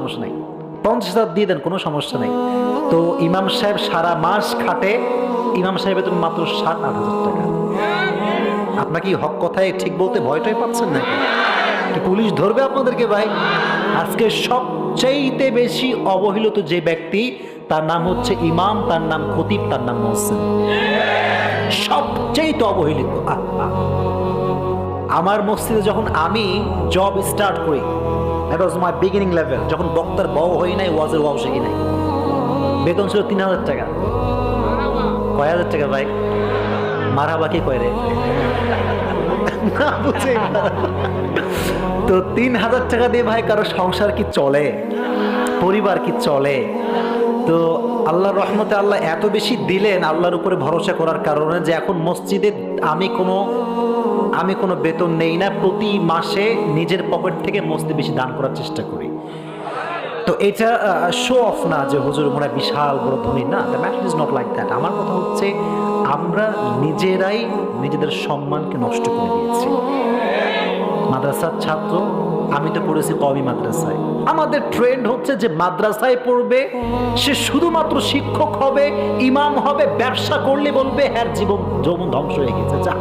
সমস্যা নাই, 50,000 দিয়ে দেন, কোনো সমস্যা নেই। তো ইমাম সাহেব সারা মাস খাটে, ইমাম সাহেবের তো মাত্র 7-8 হাজার টাকা। আপনার কি হক কথায় ঠিক বলতে ভয়টাই পাচ্ছেন নাকি? কি পুলিশ ধরবে আপনাদেরকে ভাই? আজকে সবচেয়ে বেশি অবহেলিত যে ব্যক্তি, তার নাম হচ্ছে ইমাম, তার নাম খতিব, তার নাম মুহসিন। সবচেয়ে অবহেলিত। আমার মসজিদে যখন আমি জব স্টার্ট করি, that was my beginning level, যখন বক্তার বউ হই নাই, ওয়াজের ওয়াও শিখি নাই, বেতন ছিল 3,000 টাকা। কয় হাজার টাকা ভাই? মারাবা কি কয় রে? না বুঝে তো 3,000 টাকা দিয়ে ভাই কারো সংসার কি চলে? পরিবার কি চলে? তো আল্লাহর রহমতে আল্লাহ এত বেশি দিলেন আল্লাহর উপরে ভরসা করার কারণে, যে এখন মসজিদে আমি কোনো বেতন নেই না, প্রতি মাসে নিজের পকেট থেকে মসজিদে বেশি দান করার চেষ্টা করি। তো এটা শো অফ না যে হুজুর মনে হয় বিশাল বড় ধনী, না, the matter is not like that. আমার কথা হচ্ছে আমরা নিজেরাই নিজেদের সম্মানকে নষ্ট করে দিয়েছি। মাদ্রাসার ছাত্র, আমি তো পড়েছি কওমি মাদ্রাসায়, আমাদের ট্রেন্ড হচ্ছে যে মাদ্রাসায় পড়বে সে শুধুমাত্র শিক্ষক হবে, ইমাম হবে, ব্যবসা করলে বলবে হ্যাঁ জীবন যৌবন ধ্বংস হয়ে গেছে। যা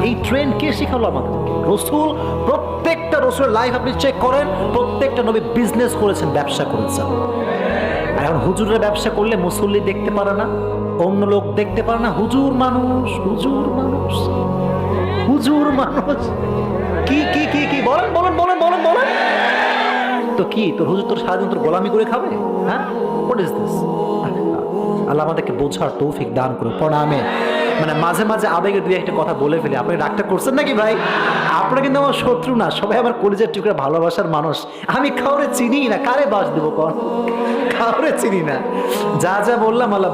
এই ট্রেন্ড কে শিখালো আমাদেরকে? রসুল, প্রত্যেকটা রসুলের লাইফ আপনি চেক করেন, প্রত্যেকটা নবী বিজনেস করেছেন, ব্যবসা করেছেন। আর এখন হুজুরের ব্যবসা করলে মুসল্লি দেখতে পারে না, অন্য লোক দেখতে পারে না, হুজুর মানুষ, হুজুর মানুষ, হুজুর মানুষ, কি কি কি কি বলেন বলেন বলেন বলেন বলেন। তো কি তোর হুজুর তোর সারাদিন তোর গোলামি করে খাবে? হ্যাঁ, হোয়াট ইজ দিস? আল্লাহ আমাদেরকে বোঝার তৌফিক দান করুন। প্রণামে মানে মাঝে মাঝে আবেগে দুই একটা কথা বলে ফেলি, আপনি রাগটা করছেন নাকি ভাই? আপনারা কিন্তু আমার শত্রু না, সবাই আমার কলিজার টুকরা ভালোবাসার মানুষ। আমি কাউরে চিনি না, কারে বাস দেবো কন? কাউরে চিনি না। যা যা বললাম আল্লাহ